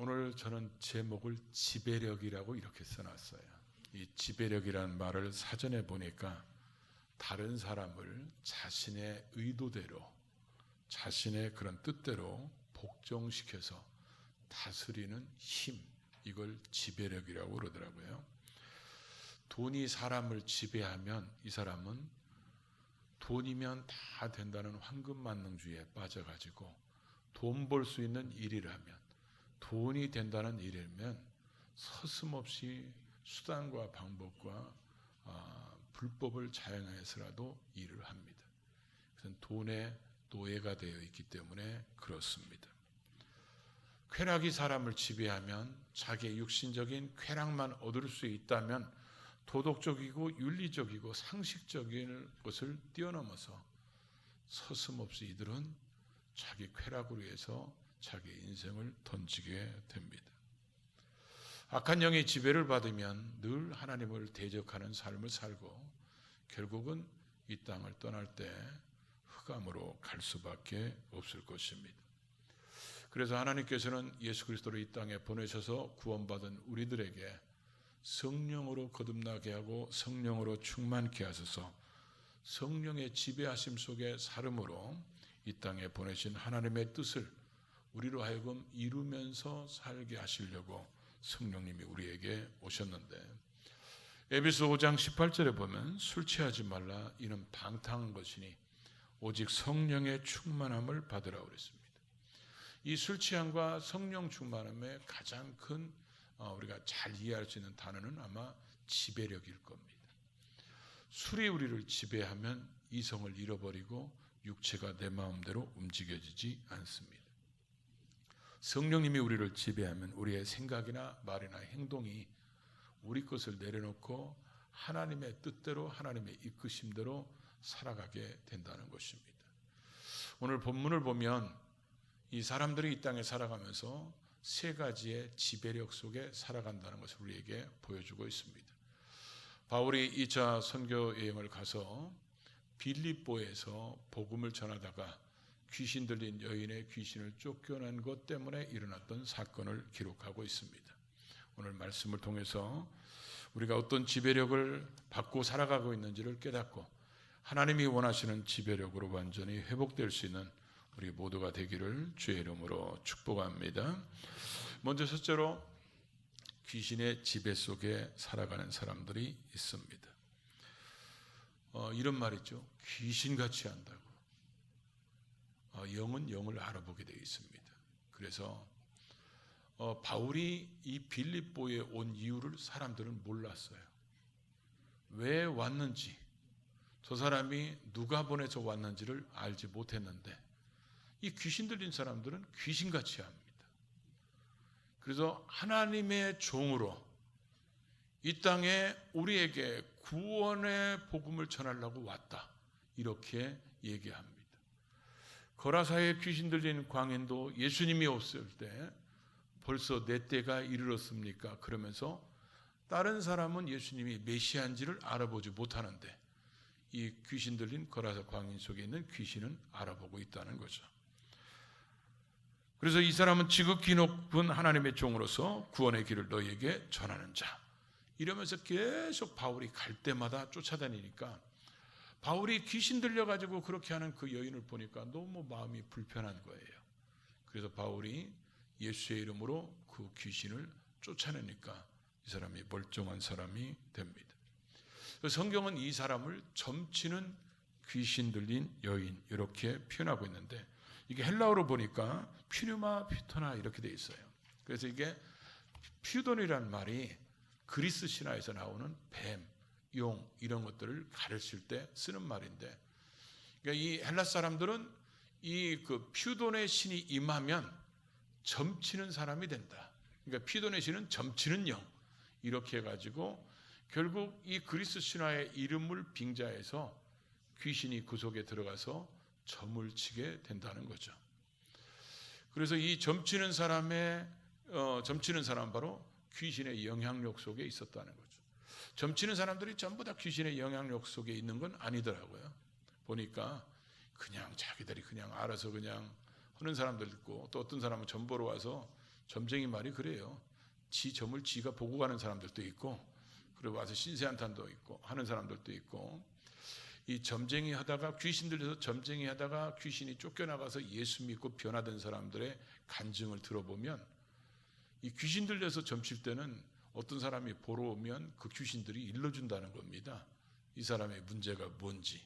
오늘 저는 제목을 지배력이라고 이렇게 써놨어요. 이 지배력이라는 말을 사전에 보니까 다른 사람을 자신의 의도대로, 자신의 그런 뜻대로 복종시켜서 다스리는 힘, 이걸 지배력이라고 그러더라고요. 돈이 사람을 지배하면 이 사람은 돈이면 다 된다는 황금만능주의에 빠져가지고 돈 벌 수 있는 일이라면, 돈이 된다는 일이면 서슴없이 수단과 방법과 불법을 자행해서라도 일을 합니다. 그래서 돈의 노예가 되어 있기 때문에 그렇습니다. 쾌락이 사람을 지배하면 자기의 육신적인 쾌락만 얻을 수 있다면 도덕적이고 윤리적이고 상식적인 것을 뛰어넘어서 서슴없이 이들은 자기 쾌락을 위해서 자기 인생을 던지게 됩니다. 악한 영의 지배를 받으면 늘 하나님을 대적하는 삶을 살고 결국은 이 땅을 떠날 때 흑암으로 갈 수밖에 없을 것입니다. 그래서 하나님께서는 예수 그리스도를 이 땅에 보내셔서 구원받은 우리들에게 성령으로 거듭나게 하고 성령으로 충만케 하셔서 성령의 지배하심 속에 살음으로 이 땅에 보내신 하나님의 뜻을 우리로 하여금 이루면서 살게 하시려고 성령님이 우리에게 오셨는데, 에베소 5장 18절에 보면 술 취하지 말라, 이는 방탕한 것이니 오직 성령의 충만함을 받으라 그랬습니다. 이 술 취함과 성령 충만함의 가장 큰 우리가 잘 이해할 수 있는 단어는 아마 지배력일 겁니다. 술이 우리를 지배하면 이성을 잃어버리고 육체가 내 마음대로 움직여지지 않습니다. 성령님이 우리를 지배하면 우리의 생각이나 말이나 행동이 우리 것을 내려놓고 하나님의 뜻대로, 하나님의 이끄심대로 살아가게 된다는 것입니다. 오늘 본문을 보면 이 사람들이 이 땅에 살아가면서 세 가지의 지배력 속에 살아간다는 것을 우리에게 보여주고 있습니다. 바울이 2차 선교 여행을 가서 빌립보에서 복음을 전하다가 귀신 들린 여인의 귀신을 쫓겨난 것 때문에 일어났던 사건을 기록하고 있습니다. 오늘 말씀을 통해서 우리가 어떤 지배력을 받고 살아가고 있는지를 깨닫고 하나님이 원하시는 지배력으로 완전히 회복될 수 있는 우리 모두가 되기를 주의 이름으로 축복합니다. 먼저 첫째로 귀신의 지배 속에 살아가는 사람들이 있습니다. 이런 말이죠. 귀신같이 한다고. 영은 영을 알아보게 되어 있습니다. 그래서 바울이 이 빌립보에 온 이유를 사람들은 몰랐어요. 왜 왔는지, 저 사람이 누가 보내서 왔는지를 알지 못했는데 이 귀신 들린 사람들은 귀신같이 합니다. 그래서 하나님의 종으로 이 땅에 우리에게 구원의 복음을 전하려고 왔다, 이렇게 얘기합니다. 거라사의 귀신 들린 광인도 예수님이 없을 때 벌써 내 때가 이르렀습니까? 그러면서 다른 사람은 예수님이 메시아인지를 알아보지 못하는데 이 귀신 들린 거라사 광인 속에 있는 귀신은 알아보고 있다는 거죠. 그래서 이 사람은 지극히 높은 하나님의 종으로서 구원의 길을 너희에게 전하는 자, 이러면서 계속 바울이 갈 때마다 쫓아다니니까 바울이 귀신 들려가지고 그렇게 하는 그 여인을 보니까 너무 마음이 불편한 거예요. 그래서 바울이 예수의 이름으로 그 귀신을 쫓아내니까 이 사람이 멀쩡한 사람이 됩니다. 성경은 이 사람을 점치는 귀신 들린 여인, 이렇게 표현하고 있는데 이게 헬라어로 보니까 퓨뉴마 퓨토나 이렇게 돼 있어요. 그래서 이게 퓨돈이라는 말이 그리스 신화에서 나오는 뱀, 용, 이런 것들을 가르칠 때 쓰는 말인데, 그러니까 이 헬라 사람들은 이 그 퓨돈의 신이 임하면 점치는 사람이 된다. 그러니까 퓨돈의 신은 점치는 영, 이렇게 해가지고 결국 이 그리스 신화의 이름을 빙자해서 귀신이 그 속에 들어가서 점을 치게 된다는 거죠. 그래서 이 점치는 사람은 바로 귀신의 영향력 속에 있었다는 거죠. 점치는 사람들이 전부 다 귀신의 영향력 속에 있는 건 아니더라고요. 보니까 그냥 자기들이 그냥 알아서 그냥 하는 사람들 있고, 또 어떤 사람은 점 보러 와서 점쟁이 말이 그래요. 지 점을 지가 보고 가는 사람들도 있고, 그리고 와서 신세한탄도 있고 하는 사람들도 있고, 이 점쟁이 하다가 귀신 들려서 점쟁이 하다가 귀신이 쫓겨나가서 예수 믿고 변화된 사람들의 간증을 들어보면, 이 귀신 들려서 점칠 때는 어떤 사람이 보러 오면 그 귀신들이 일러준다는 겁니다. 이 사람의 문제가 뭔지.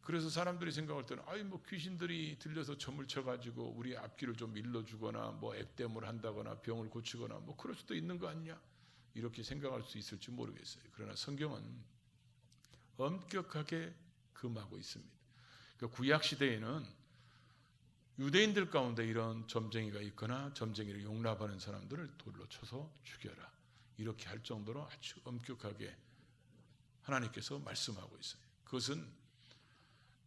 그래서 사람들이 생각할 때는 뭐 귀신들이 들려서 점을 쳐가지고 우리 앞길을 좀 일러주거나 뭐 액땜을 한다거나 병을 고치거나 뭐 그럴 수도 있는 거 아니냐, 이렇게 생각할 수 있을지 모르겠어요. 그러나 성경은 엄격하게 금하고 있습니다. 그러니까 구약 시대에는 유대인들 가운데 이런 점쟁이가 있거나 점쟁이를 용납하는 사람들을 돌로 쳐서 죽여라, 이렇게 할 정도로 아주 엄격하게 하나님께서 말씀하고 있어요. 그것은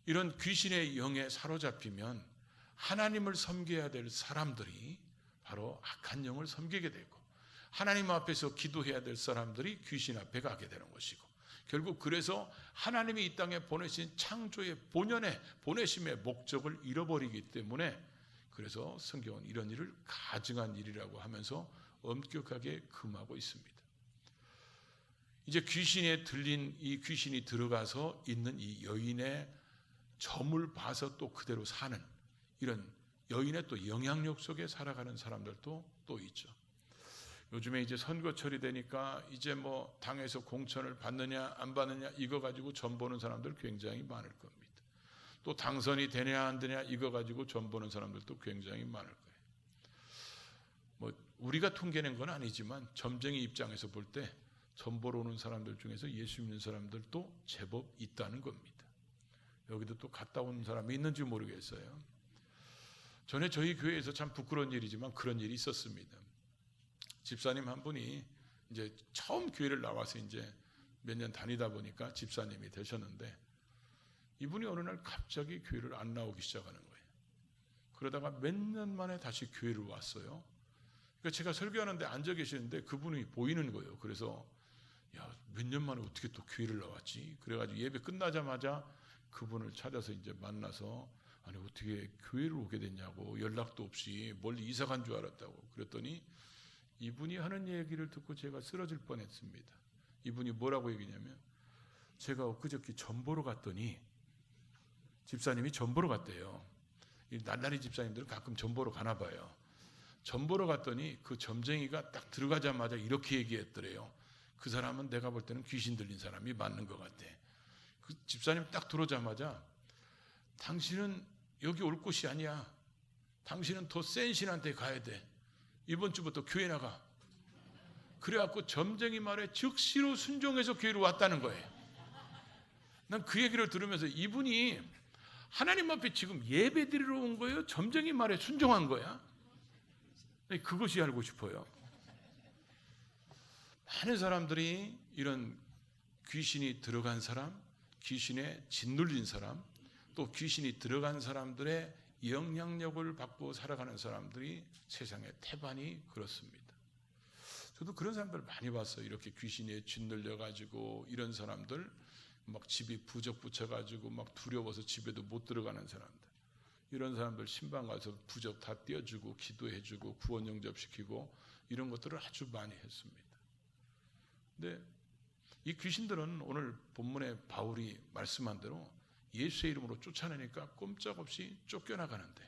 이런 귀신의 영에 사로잡히면 하나님을 섬겨야 될 사람들이 바로 악한 영을 섬기게 되고, 하나님 앞에서 기도해야 될 사람들이 귀신 앞에 가게 되는 것이고, 결국 그래서 하나님이 이 땅에 보내신 창조의 본연의 보내심의 목적을 잃어버리기 때문에, 그래서 성경은 이런 일을 가증한 일이라고 하면서 엄격하게 금하고 있습니다. 이제 귀신에 들린 이 귀신이 들어가서 있는 이 여인의 점을 봐서 또 그대로 사는 이런 여인의 또 영향력 속에 살아가는 사람들도 또 있죠. 요즘에 이제 선거철이 되니까 이제 뭐 당에서 공천을 받느냐 안 받느냐 이거 가지고 점 보는 사람들 굉장히 많을 겁니다. 또 당선이 되냐 안 되냐 이거 가지고 점 보는 사람들도 굉장히 많을 거예요. 뭐 우리가 통계낸 건 아니지만 점쟁이 입장에서 볼 때 점 보러 오는 사람들 중에서 예수 믿는 사람들도 제법 있다는 겁니다. 여기도 또 갔다 온 사람이 있는지 모르겠어요. 전에 저희 교회에서 참 부끄러운 일이지만 그런 일이 있었습니다. 집사님 한 분이 이제 처음 교회를 나와서 이제 몇 년 다니다 보니까 집사님이 되셨는데, 이분이 어느 날 갑자기 교회를 안 나오기 시작하는 거예요. 그러다가 몇 년 만에 다시 교회를 왔어요. 그러니까 제가 설교하는데 앉아 계시는데 그분이 보이는 거예요. 그래서 몇 년 만에 어떻게 또 교회를 나왔지? 그래가지고 예배 끝나자마자 그분을 찾아서 이제 만나서, 아니 어떻게 교회를 오게 됐냐고, 연락도 없이 멀리 이사 간 줄 알았다고 그랬더니 이분이 하는 얘기를 듣고 제가 쓰러질 뻔했습니다. 이분이 뭐라고 얘기냐면, 제가 엊그저께 점 보러 갔더니, 집사님이 점 보러 갔대요. 이 날라리 집사님들은 가끔 점 보러 가나 봐요. 점 보러 갔더니 그 점쟁이가 딱 들어가자마자 이렇게 얘기했더래요. 그 사람은 내가 볼 때는 귀신 들린 사람이 맞는 것 같아. 그 집사님 딱 들어오자마자, 당신은 여기 올 곳이 아니야. 당신은 더 센 신한테 가야 돼. 이번 주부터 교회 나가. 그래갖고 점쟁이 말에 즉시로 순종해서 교회로 왔다는 거예요. 난 그 얘기를 들으면서 이분이 하나님 앞에 지금 예배 드리러 온 거예요? 점쟁이 말에 순종한 거야? 그것이 알고 싶어요. 많은 사람들이 이런 귀신이 들어간 사람, 귀신에 짓눌린 사람, 또 귀신이 들어간 사람들의 영향력을 받고 살아가는 사람들이 세상의 태반이 그렇습니다. 저도 그런 사람들 많이 봤어요. 이렇게 귀신에 짓눌려 가지고 이런 사람들, 막 집이 부적 붙여 가지고 막 두려워서 집에도 못 들어가는 사람들, 이런 사람들 신방 가서 부적 다 떼어주고 기도해주고 구원 영접시키고 이런 것들을 아주 많이 했습니다. 근데 이 귀신들은 오늘 본문에 바울이 말씀한 대로 예수의 이름으로 쫓아내니까 꼼짝없이 쫓겨나가는데,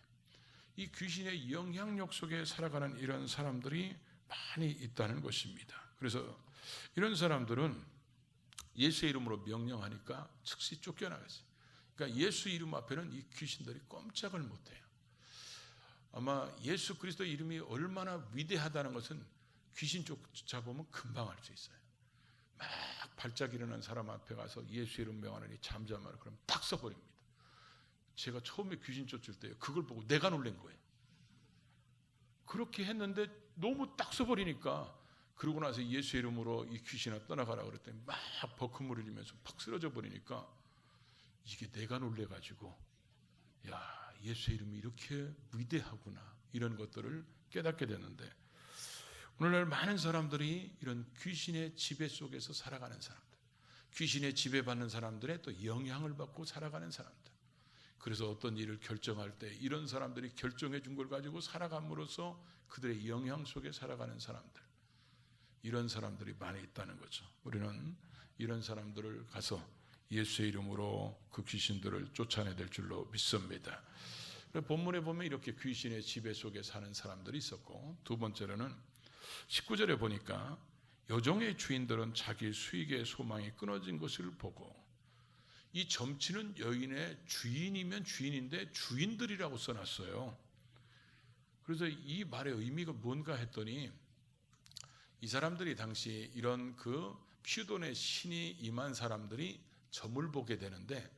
이 귀신의 영향력 속에 살아가는 이런 사람들이 많이 있다는 것입니다. 그래서 이런 사람들은 예수의 이름으로 명령하니까 즉시 쫓겨나갔어요. 그러니까 예수 이름 앞에는 이 귀신들이 꼼짝을 못해요. 아마 예수 그리스도 이름이 얼마나 위대하다는 것은 귀신 쫓아보면 금방 알 수 있어요. 막 발작 일어난 사람 앞에 가서 예수 이름 명하느니 잠잠하라 그러면 딱 써버립니다. 제가 처음에 귀신 쫓을 때 그걸 보고 내가 놀란 거예요. 그렇게 했는데 너무 딱 써버리니까, 그러고 나서 예수 이름으로 이 귀신아 떠나가라 그랬더니 막 버크물을 흘리면서 팍 쓰러져 버리니까, 이게 내가 놀래가지고 야, 예수의 이름이 이렇게 위대하구나, 이런 것들을 깨닫게 됐는데, 오늘날 많은 사람들이 이런 귀신의 지배 속에서 살아가는 사람들, 귀신의 지배받는 사람들의 또 영향을 받고 살아가는 사람들, 그래서 어떤 일을 결정할 때 이런 사람들이 결정해 준 걸 가지고 살아감으로써 그들의 영향 속에 살아가는 사람들, 이런 사람들이 많이 있다는 거죠. 우리는 이런 사람들을 가서 예수의 이름으로 그 귀신들을 쫓아내야 될 줄로 믿습니다. 본문에 보면 이렇게 귀신의 지배 속에 사는 사람들이 있었고, 두 번째로는 19절에 보니까 여종의 주인들은 자기 수익의 소망이 끊어진 것을 보고, 이 점치는 여인의 주인이면 주인인데 주인들이라고 써놨어요. 그래서 이 말의 의미가 뭔가 했더니, 이 사람들이 당시 이런 그 피우돈의 신이 임한 사람들이 점을 보게 되는데,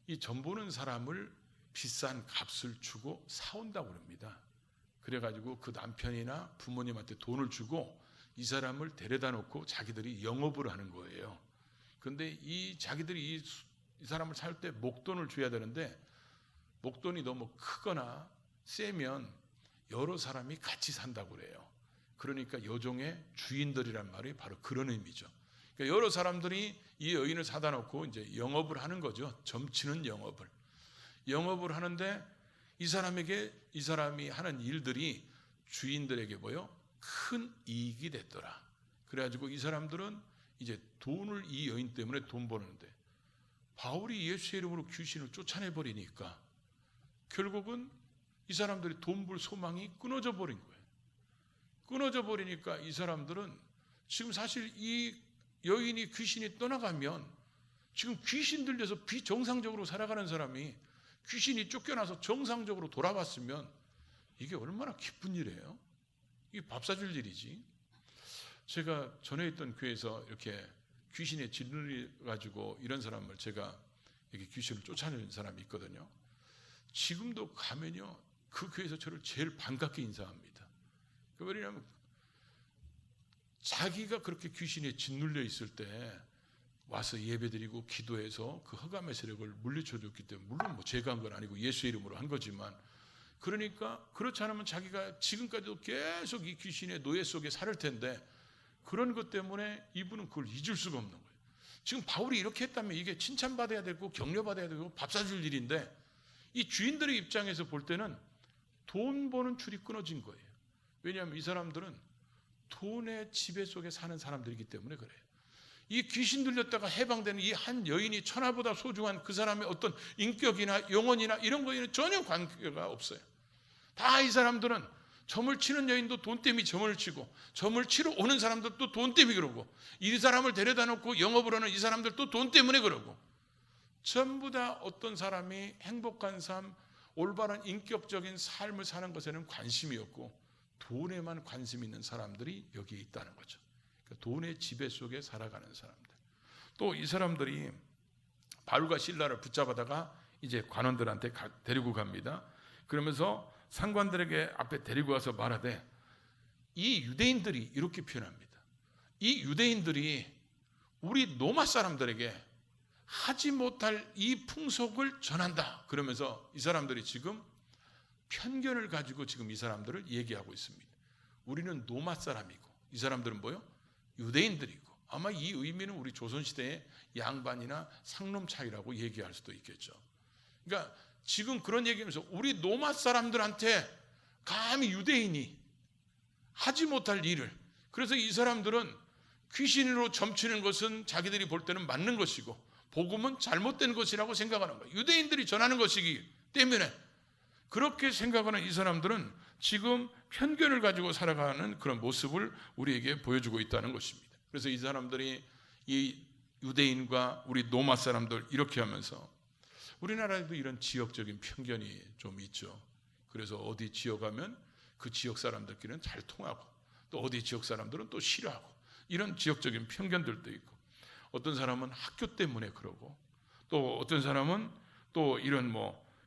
이 점 보는 사람을 비싼 값을 주고 사온다고 합니다. 그래가지고 그 남편이나 부모님한테 돈을 주고 이 사람을 데려다 놓고 자기들이 영업을 하는 거예요. 그런데 이 자기들이 이 사람을 살 때 목돈을 줘야 되는데, 목돈이 너무 크거나 세면 여러 사람이 같이 산다고 그래요. 그러니까 여종의 주인들이란 말이 바로 그런 의미죠. 그러니까 여러 사람들이 이 여인을 사다 놓고 이제 영업을 하는 거죠. 점치는 영업을 하는데, 이 사람이 하는 일들이 주인들에게 큰 이익이 됐더라. 그래가지고 이 사람들은 이제 돈을, 이 여인 때문에 돈 버는데, 바울이 예수의 이름으로 귀신을 쫓아내 버리니까 결국은 이 사람들이 돈 벌 소망이 끊어져 버린 거예요. 끊어져 버리니까 이 사람들은 지금 사실 이 여인이 귀신이 떠나가면 지금 귀신 들려서 비정상적으로 살아가는 사람이 귀신이 쫓겨나서 정상적으로 돌아왔으면 이게 얼마나 기쁜 일이에요. 이게 밥 사줄 일이지. 제가 전에 있던 교회에서 이렇게 귀신에 짓눌려 가지고 이런 사람을 제가 이렇게 귀신을 쫓아내는 사람이 있거든요. 지금도 가면요, 그 교회에서 저를 제일 반갑게 인사합니다. 왜냐하면 자기가 그렇게 귀신에 짓눌려 있을 때 와서 예배드리고 기도해서 그 흑암의 세력을 물리쳐 줬기 때문에, 물론 제가 한 건 아니고 예수의 이름으로 한 거지만, 그러니까 그렇지 않으면 자기가 지금까지도 계속 이 귀신의 노예 속에 살 텐데, 그런 것 때문에 이분은 그걸 잊을 수가 없는 거예요. 지금 바울이 이렇게 했다면 이게 칭찬받아야 되고 격려받아야 되고 밥 사줄 일인데, 이 주인들의 입장에서 볼 때는 돈 버는 줄이 끊어진 거예요. 왜냐하면 이 사람들은 돈의 지배 속에 사는 사람들이기 때문에 그래요. 이 귀신 들렸다가 해방되는 이 한 여인이 천하보다 소중한 그 사람의 어떤 인격이나 영혼이나 이런 거에는 전혀 관계가 없어요. 다 이 사람들은 점을 치는 여인도 돈 때문에 점을 치고, 점을 치러 오는 사람들도 돈 때문에 그러고, 이 사람을 데려다 놓고 영업을 하는 이 사람들도 돈 때문에 그러고, 전부 다 어떤 사람이 행복한 삶, 올바른 인격적인 삶을 사는 것에는 관심이 없고 돈에만 관심 있는 사람들이 여기에 있다는 거죠. 그러니까 돈의 지배 속에 살아가는 사람들. 또 이 사람들이 바울과 실라를 붙잡아다가 이제 관원들한테 데리고 갑니다. 그러면서 상관들에게 앞에 데리고 와서 말하되, 이 유대인들이 이렇게 표현합니다. 이 유대인들이 우리 로마 사람들에게 하지 못할 이 풍속을 전한다. 그러면서 이 사람들이 지금 편견을 가지고 지금 이 사람들을 얘기하고 있습니다. 우리는 로마 사람이고 이 사람들은 뭐요? 유대인들이고, 아마 이 의미는 우리 조선시대의 양반이나 상놈 차이라고 얘기할 수도 있겠죠. 그러니까 지금 그런 얘기하면서 우리 로마 사람들한테 감히 유대인이 하지 못할 일을, 그래서 이 사람들은 귀신으로 점치는 것은 자기들이 볼 때는 맞는 것이고 복음은 잘못된 것이라고 생각하는 거예요. 유대인들이 전하는 것이기 때문에 그렇게 생각하는 이 사람들은 지금 편견을 가지고 살아가는 그런 모습을 우리에게 보여주고 있다는 것입니다. 그래서 이 사람들이 이 유대인과 우리 로마 사람들 이렇게 하면서, 우리나라에도 이런 지역적인 편견이 좀 있죠. 그래서 어디 지역 가면 그 지역 사람들끼리는 잘 통하고, 또 어디 지역 사람들은 또 싫어하고, 이런 지역적인 편견들도 있고, 어떤 사람은 학교 때문에 그러고, 또 어떤 사람은 또 이런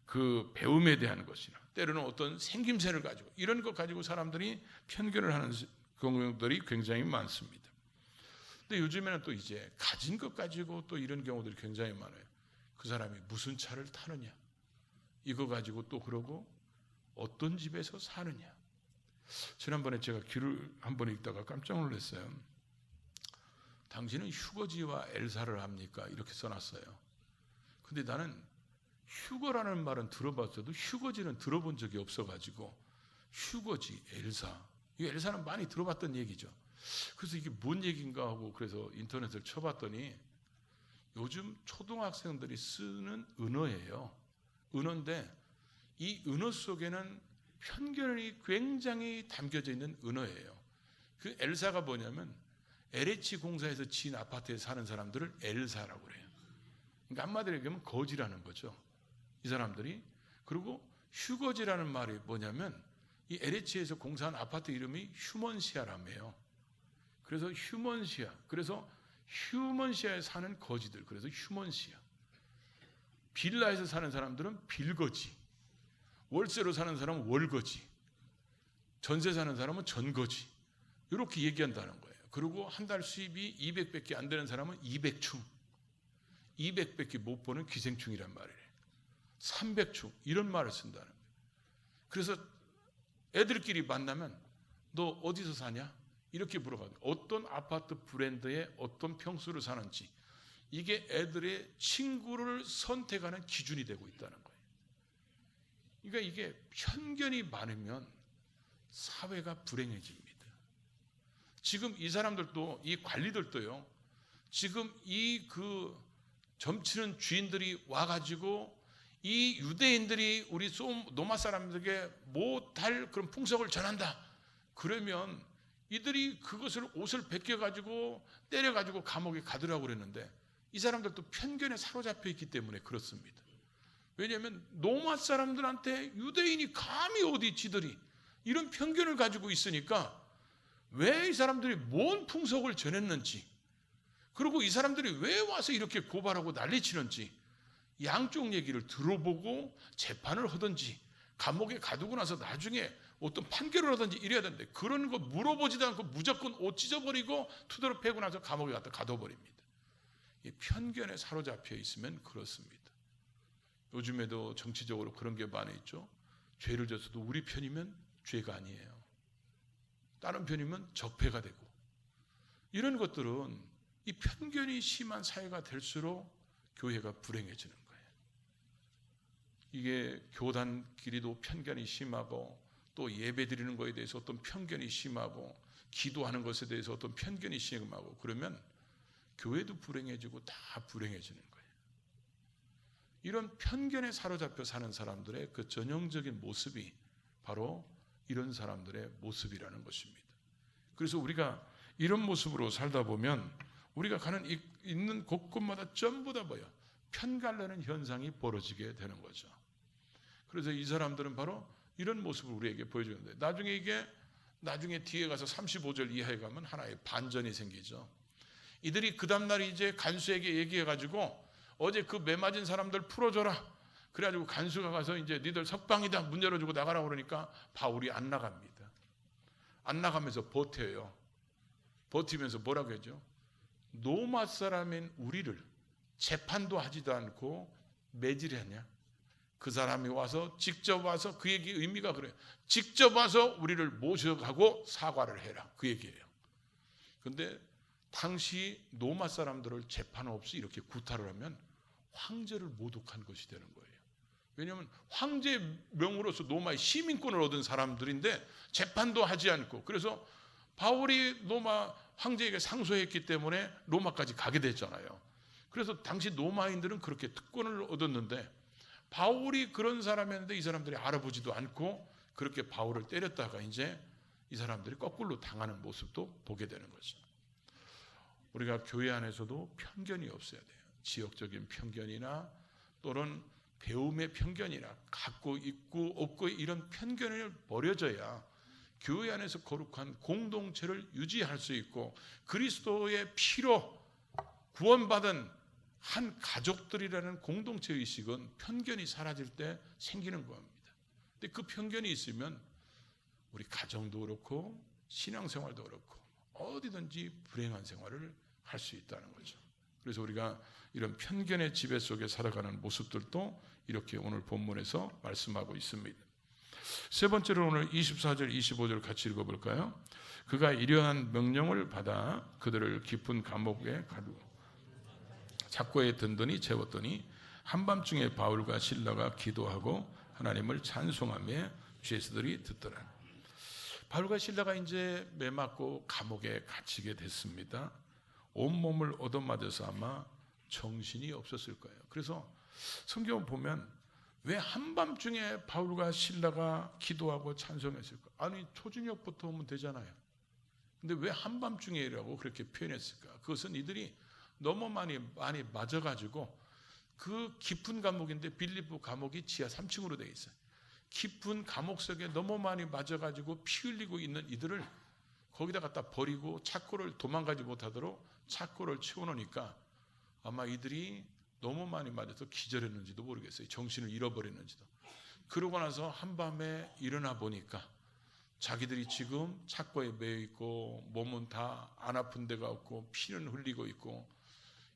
그 배움에 대한 것이나, 때로는 어떤 생김새를 가지고, 이런 것 가지고 사람들이 편견을 하는 경우들이 굉장히 많습니다. 근데 요즘에는 또 이제 가진 것 가지고 또 이런 경우들이 굉장히 많아요. 그 사람이 무슨 차를 타느냐, 이거 가지고 또 그러고, 어떤 집에서 사느냐. 지난번에 제가 길을 한번 읽다가 깜짝 놀랐어요. 당신은 휴거지와 엘사를 합니까? 이렇게 써놨어요. 근데 나는 휴거라는 말은 들어봤어도 휴거지는 들어본 적이 없어가지고 휴거지 엘사, 이 엘사는 많이 들어봤던 얘기죠. 그래서 이게 뭔 얘기인가 하고 그래서 인터넷을 쳐봤더니 요즘 초등학생들이 쓰는 은어예요. 은어인데 이 은어 속에는 편견이 굉장히 담겨져 있는 은어예요. 그 엘사가 뭐냐면 LH 공사에서 지은 아파트에 사는 사람들을 엘사라고 그래요. 그러니까 한마디로 얘기하면 거지라는 거죠. 이 사람들이. 그리고 휴거지라는 말이 뭐냐면 이 LH에서 공사한 아파트 이름이 휴먼시아라며요. 그래서 휴먼시아. 그래서 휴먼시아에 사는 거지들. 그래서 휴먼시아. 빌라에서 사는 사람들은 빌거지. 월세로 사는 사람은 월거지. 전세 사는 사람은 전거지. 이렇게 얘기한다는 거예요. 그리고 한 달 수입이 200밖에 안 되는 사람은 200충. 200밖에 못 버는 기생충이란 말이에요. 300충. 이런 말을 쓴다는 거예요. 그래서 애들끼리 만나면 너 어디서 사냐? 이렇게 물어봐요. 어떤 아파트 브랜드에 어떤 평수를 사는지. 이게 애들의 친구를 선택하는 기준이 되고 있다는 거예요. 그러니까 이게 편견이 많으면 사회가 불행해집니다. 지금 이 사람들도, 이 관리들도요, 지금 이 점치는 주인들이 와가지고 이 유대인들이 우리 노마 사람들에게 못할 그런 풍속을 전한다. 그러면 이들이 그것을 옷을 벗겨가지고 때려가지고 감옥에 가두라고 그랬는데 이 사람들도 편견에 사로잡혀 있기 때문에 그렇습니다. 왜냐하면 노마 사람들한테 유대인이 감히 어디 지들이 이런 편견을 가지고 있으니까 왜 이 사람들이 뭔 풍속을 전했는지, 그리고 이 사람들이 왜 와서 이렇게 고발하고 난리치는지 양쪽 얘기를 들어보고 재판을 하든지 감옥에 가두고 나서 나중에 어떤 판결을 하든지 이래야 되는데 그런 거 물어보지도 않고 무조건 옷 찢어버리고 투덜어 패고 나서 감옥에 갖다 가둬버립니다. 이 편견에 사로잡혀 있으면 그렇습니다. 요즘에도 정치적으로 그런 게 많이 있죠. 죄를 졌어도 우리 편이면 죄가 아니에요. 다른 편이면 적폐가 되고, 이런 것들은 이 편견이 심한 사회가 될수록 교회가 불행해지는 거예요. 이게 교단끼리도 편견이 심하고, 또 예배 드리는 것에 대해서 어떤 편견이 심하고, 기도하는 것에 대해서 어떤 편견이 심하고, 그러면 교회도 불행해지고 다 불행해지는 거예요. 이런 편견에 사로잡혀 사는 사람들의 그 전형적인 모습이 바로 이런 사람들의 모습이라는 것입니다. 그래서 우리가 이런 모습으로 살다 보면 우리가 있는 곳곳마다 전부 다 뭐예요? 편갈라는 현상이 벌어지게 되는 거죠. 그래서 이 사람들은 바로 이런 모습을 우리에게 보여주는데, 나중에 뒤에 가서 35절 이하에 가면 하나의 반전이 생기죠. 이들이 그 다음날 이제 간수에게 얘기해가지고 어제 그 매 맞은 사람들 풀어줘라. 그래가지고 간수가 가서 이제 니들 석방이다 문 열어주고 나가라고 그러니까 바울이 안 나갑니다. 안 나가면서 버텨요. 버티면서 뭐라고 하죠? 로마 사람인 우리를 재판도 하지도 않고 매질하냐? 그 사람이 와서 직접 와서, 그 얘기 의미가 그래요. 직접 와서 우리를 모셔가고 사과를 해라. 그 얘기예요. 근데 당시 로마 사람들을 재판 없이 이렇게 구타를 하면 황제를 모독한 것이 되는 거예요. 왜냐하면 황제 명으로서 로마의 시민권을 얻은 사람들인데 재판도 하지 않고, 그래서 바울이 로마 황제에게 상소했기 때문에 로마까지 가게 됐잖아요. 그래서 당시 로마인들은 그렇게 특권을 얻었는데 바울이 그런 사람이었는데 이 사람들이 알아보지도 않고 그렇게 바울을 때렸다가 이제 이 사람들이 거꾸로 당하는 모습도 보게 되는 거죠. 우리가 교회 안에서도 편견이 없어야 돼요. 지역적인 편견이나 또는 배움의 편견이나 갖고 있고 없고 이런 편견을 버려져야 교회 안에서 거룩한 공동체를 유지할 수 있고 그리스도의 피로 구원받은 한 가족들이라는 공동체 의식은 편견이 사라질 때 생기는 겁니다. 근데 그 편견이 있으면 우리 가정도 그렇고 신앙생활도 그렇고 어디든지 불행한 생활을 할 수 있다는 거죠. 그래서 우리가 이런 편견의 지배 속에 살아가는 모습들도 이렇게 오늘 본문에서 말씀하고 있습니다. 세 번째로 오늘 24절 25절 같이 읽어볼까요? 그가 이러한 명령을 받아 그들을 깊은 감옥에 가두고 잡고에 든든히 채웠더니 한밤중에 바울과 실라가 기도하고 하나님을 찬송하며 죄수들이 듣더라. 바울과 실라가 이제 매맞고 감옥에 갇히게 됐습니다. 온몸을 얻어맞아서 아마 정신이 없었을 거예요. 그래서 성경을 보면 왜 한밤중에 바울과 실라가 기도하고 찬송했을까? 아니 초저녁부터 오면 되잖아요. 근데 왜 한밤중에라고 그렇게 표현했을까? 그것은 이들이 너무 많이 맞아가지고 그 깊은 감옥인데 빌립보 감옥이 지하 3층으로 되어 있어요. 깊은 감옥 속에 너무 많이 맞아가지고 피 흘리고 있는 이들을 거기다 갖다 버리고 착고를 도망가지 못하도록 착고를 채워놓으니까 아마 이들이 너무 많이 맞아서 기절했는지도 모르겠어요. 정신을 잃어버렸는지도. 그러고 나서 한밤에 일어나 보니까 자기들이 지금 착고에 매여 있고 몸은 다 안 아픈 데가 없고 피는 흘리고 있고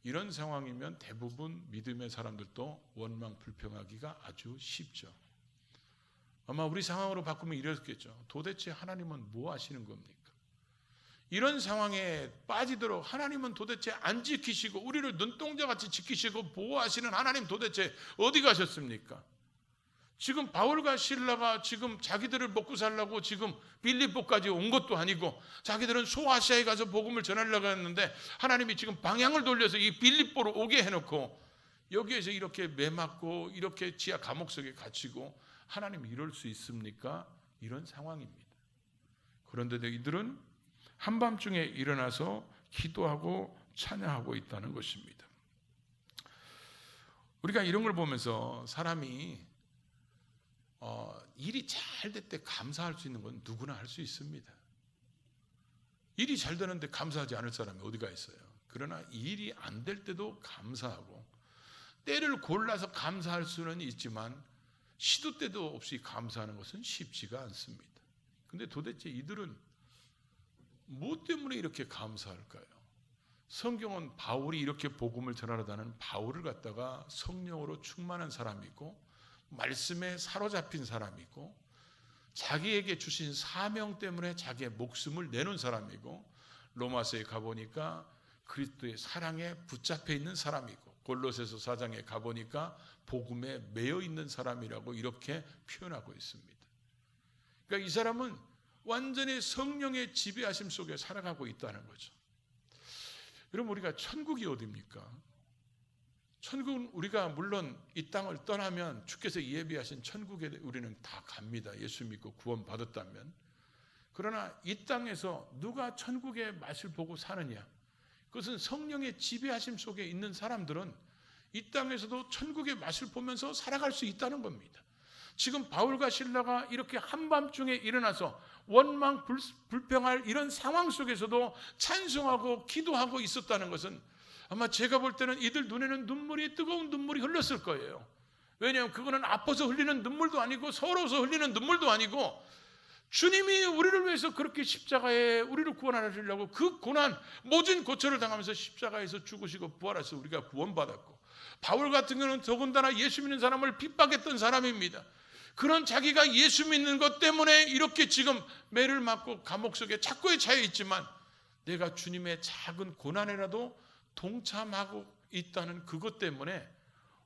이런 상황이면 대부분 믿음의 사람들도 원망 불평하기가 아주 쉽죠. 아마 우리 상황으로 바꾸면 이랬겠죠. 도대체 하나님은 뭐 하시는 겁니까? 이런 상황에 빠지도록 하나님은 도대체 안 지키시고 우리를 눈동자같이 지키시고 보호하시는 하나님 도대체 어디 가셨습니까? 지금 바울과 실라가 지금 자기들을 먹고 살라고 지금 빌립보까지 온 것도 아니고 자기들은 소아시아에 가서 복음을 전하려고 했는데 하나님이 지금 방향을 돌려서 이 빌립보로 오게 해놓고 여기에서 이렇게 매맞고 이렇게 지하 감옥 속에 갇히고 하나님 이럴 수 있습니까? 이런 상황입니다. 그런데도 이들은 한밤중에 일어나서 기도하고 찬양하고 있다는 것입니다. 우리가 이런 걸 보면서 사람이 일이 잘 될 때 감사할 수 있는 건 누구나 할 수 있습니다. 일이 잘 되는데 감사하지 않을 사람이 어디가 있어요. 그러나 일이 안 될 때도 감사하고 때를 골라서 감사할 수는 있지만 시도 때도 없이 감사하는 것은 쉽지가 않습니다. 근데 도대체 이들은 무엇 때문에 이렇게 감사할까요? 성경은 바울이 이렇게 복음을 전하려다는 바울을 갖다가 성령으로 충만한 사람이고 말씀에 사로잡힌 사람이고 자기에게 주신 사명 때문에 자기의 목숨을 내놓은 사람이고 로마서에 가보니까 그리스도의 사랑에 붙잡혀 있는 사람이고 골로새서 4장에 가보니까 복음에 매여 있는 사람이라고 이렇게 표현하고 있습니다. 그러니까 이 사람은 완전히 성령의 지배하심 속에 살아가고 있다는 거죠. 여러분 우리가 천국이 어디입니까? 천국은 우리가 물론 이 땅을 떠나면 주께서 예비하신 천국에 우리는 다 갑니다. 예수 믿고 구원 받았다면. 그러나 이 땅에서 누가 천국의 맛을 보고 사느냐? 그것은 성령의 지배하심 속에 있는 사람들은 이 땅에서도 천국의 맛을 보면서 살아갈 수 있다는 겁니다. 지금 바울과 실라가 이렇게 한밤중에 일어나서 원망 불평할 이런 상황 속에서도 찬송하고 기도하고 있었다는 것은 아마 제가 볼 때는 이들 눈에는 뜨거운 눈물이 흘렀을 거예요. 왜냐하면 그거는 아파서 흘리는 눈물도 아니고 서러워서 흘리는 눈물도 아니고 주님이 우리를 위해서 그렇게 십자가에 우리를 구원하시려고 그 고난 모진 고초를 당하면서 십자가에서 죽으시고 부활하셔서 우리가 구원받았고 바울 같은 경우는 더군다나 예수 믿는 사람을 핍박했던 사람입니다. 그런 자기가 예수 믿는 것 때문에 이렇게 지금 매를 맞고 감옥 속에 착고에 차여 있지만 내가 주님의 작은 고난에라도 동참하고 있다는 그것 때문에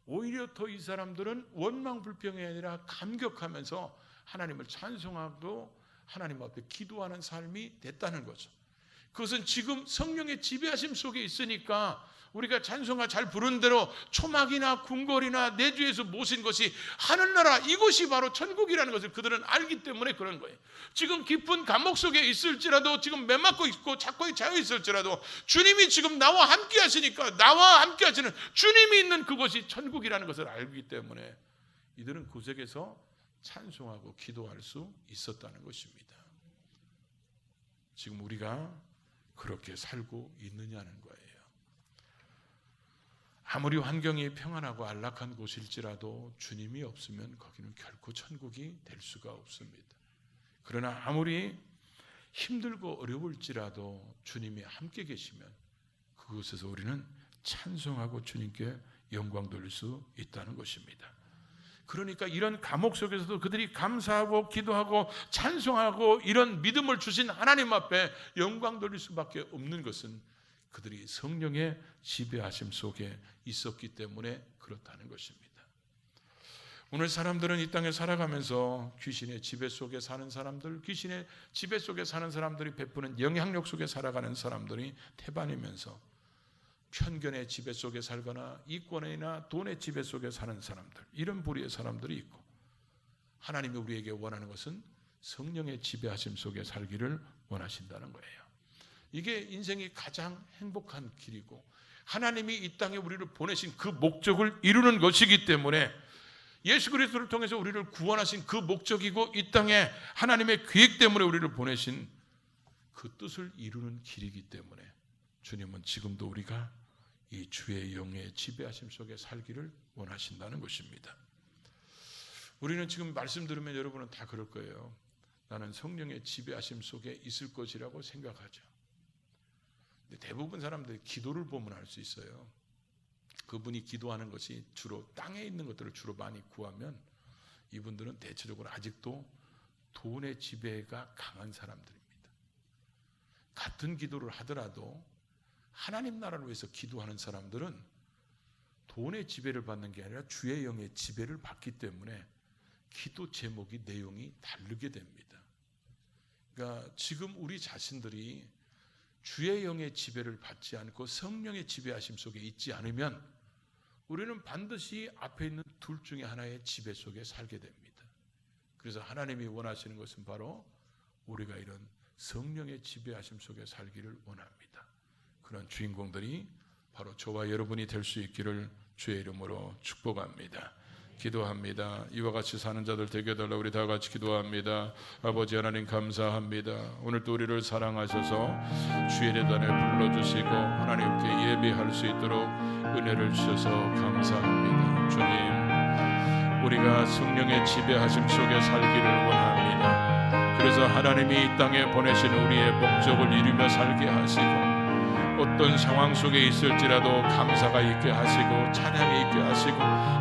오히려 더 이 사람들은 원망 불평이 아니라 감격하면서 하나님을 찬송하고 하나님 앞에 기도하는 삶이 됐다는 거죠. 그것은 지금 성령의 지배하심 속에 있으니까 우리가 찬송가 잘 부른 대로 초막이나 궁궐이나 내주에서 모신 것이 하늘나라 이곳이 바로 천국이라는 것을 그들은 알기 때문에 그런 거예요. 지금 깊은 감옥 속에 있을지라도 지금 매맞고 있고 착고에 차여 있을지라도 주님이 지금 나와 함께 하시니까 나와 함께 하시는 주님이 있는 그곳이 천국이라는 것을 알기 때문에 이들은 그곳에서 찬송하고 기도할 수 있었다는 것입니다. 지금 우리가 그렇게 살고 있느냐는 거예요. 아무리 환경이 평안하고 안락한 곳일지라도 주님이 없으면 거기는 결코 천국이 될 수가 없습니다. 그러나 아무리 힘들고 어려울지라도 주님이 함께 계시면 그곳에서 우리는 찬송하고 주님께 영광 돌릴 수 있다는 것입니다. 그러니까 이런 감옥 속에서도 그들이 감사하고 기도하고 찬송하고 이런 믿음을 주신 하나님 앞에 영광 돌릴 수밖에 없는 것은 그들이 성령의 지배하심 속에 있었기 때문에 그렇다는 것입니다. 오늘 사람들은 이 땅에 살아가면서 귀신의 지배 속에 사는 사람들, 귀신의 지배 속에 사는 사람들이 베푸는 영향력 속에 살아가는 사람들이 태반이면서 편견의 지배 속에 살거나 이권이나 돈의 지배 속에 사는 사람들, 이런 부류의 사람들이 있고, 하나님이 우리에게 원하는 것은 성령의 지배하심 속에 살기를 원하신다는 거예요. 이게 인생이 가장 행복한 길이고 하나님이 이 땅에 우리를 보내신 그 목적을 이루는 것이기 때문에, 예수 그리스도를 통해서 우리를 구원하신 그 목적이고 이 땅에 하나님의 계획 때문에 우리를 보내신 그 뜻을 이루는 길이기 때문에 주님은 지금도 우리가 이 주의 영의 지배하심 속에 살기를 원하신다는 것입니다. 우리는 지금 말씀 들으면 여러분은 다 그럴 거예요. 나는 성령의 지배하심 속에 있을 것이라고 생각하죠. 근데 대부분 사람들이 기도를 보면 알 수 있어요. 그분이 기도하는 것이 주로 땅에 있는 것들을 주로 많이 구하면 이분들은 대체적으로 아직도 돈의 지배가 강한 사람들입니다. 같은 기도를 하더라도 하나님 나라를 위해서 기도하는 사람들은 돈의 지배를 받는 게 아니라 주의 영의 지배를 받기 때문에 기도 제목이, 내용이 다르게 됩니다. 그러니까 지금 우리 자신들이 주의 영의 지배를 받지 않고 성령의 지배하심 속에 있지 않으면 우리는 반드시 앞에 있는 둘 중에 하나의 지배 속에 살게 됩니다. 그래서 하나님이 원하시는 것은 바로 우리가 이런 성령의 지배하심 속에 살기를 원합니다. 그런 주인공들이 바로 저와 여러분이 될 수 있기를 주의 이름으로 축복합니다. 기도합니다. 이와 같이 사는 자들 되게 해달라고 우리 다 같이 기도합니다. 아버지 하나님 감사합니다. 오늘 또 우리를 사랑하셔서 주의 예단에 불러주시고 하나님께 예배할 수 있도록 은혜를 주셔서 감사합니다. 주님, 우리가 성령의 지배하심 속에 살기를 원합니다. 그래서 하나님이 이 땅에 보내신 우리의 목적을 이루며 살게 하시고, 어떤 상황 속에 있을지라도 감사가 있게 하시고 찬양이 있게 하시고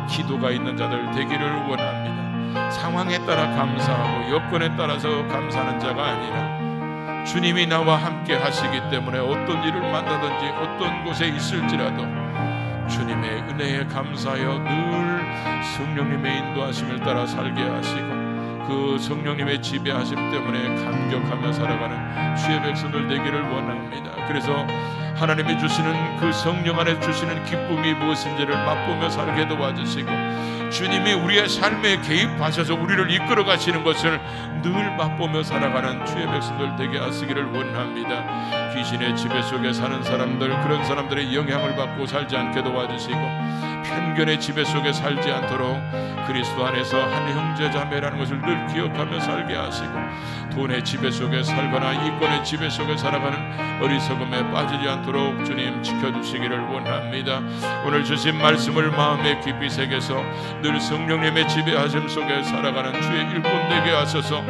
기도가 있는 자들 되기를 원합니다. 상황에 따라 감사하고 여건에 따라서 감사하는 자가 아니라 주님이 나와 함께 하시기 때문에 어떤 일을 만나든지 어떤 곳에 있을지라도 주님의 은혜에 감사하여 늘 성령님의 인도하심을 따라 살게 하시고, 그 성령님의 지배하심 때문에 감격하며 살아가는 주의 백성들 되기를 원합니다. 그래서 하나님이 주시는 그 성령 안에 주시는 기쁨이 무엇인지를 맛보며 살게 도와주시고, 주님이 우리의 삶에 개입하셔서 우리를 이끌어 가시는 것을 늘 맛보며 살아가는 주의 백성들 되게 하시기를 원합니다. 귀신의 지배 속에 사는 사람들, 그런 사람들의 영향을 받고 살지 않게 도와주시고, 편견의 지배 속에 살지 않도록 그리스도 안에서 한 형제 자매라는 것을 늘 기억하며 살게 하시고, 돈의 지배 속에 살거나 이권의 지배 속에 살아가는 어리석음에 빠지지 않도록 주님 지켜주시기를 원합니다. 오늘 주신 말씀을 마음에 깊이 새겨서 늘 성령님의 지배하심 속에 살아가는 주의 일꾼 되게 하셔서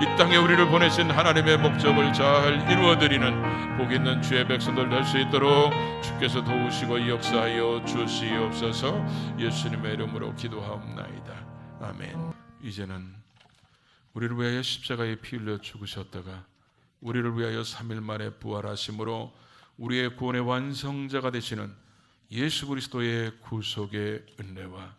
이 땅에 우리를 보내신 하나님의 목적을 잘 이루어드리는 복 있는 주의 백성들 될 수 있도록 주께서 도우시고 역사하여 주시옵소서. 예수님의 이름으로 기도하옵나이다. 아멘. 이제는 우리를 위하여 십자가에 피 흘려 죽으셨다가 우리를 위하여 3일 만에 부활하심으로 우리의 구원의 완성자가 되시는 예수 그리스도의 구속의 은혜와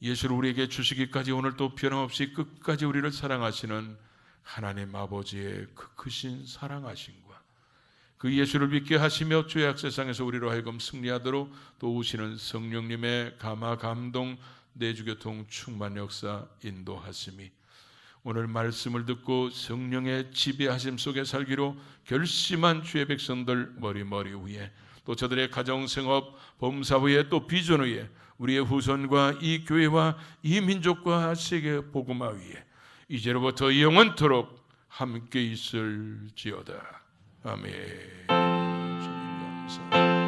예수를 우리에게 주시기까지 오늘 또 변함없이 끝까지 우리를 사랑하시는 하나님 아버지의 그 크신 사랑하심과 그 예수를 믿게 하시며 죄악 세상에서 우리로 하여금 승리하도록 도우시는 성령님의 감화 감동 내주교통 충만 역사 인도하심이 오늘 말씀을 듣고 성령의 지배하심 속에 살기로 결심한 주의 백성들 머리머리 위에, 또 저들의 가정, 생업, 범사 위에, 또 비전 위에, 우리의 후손과 이 교회와 이 민족과 세계 복음화 위에 이제로부터 영원토록 함께 있을지어다. 아멘. 주님 감사합니다.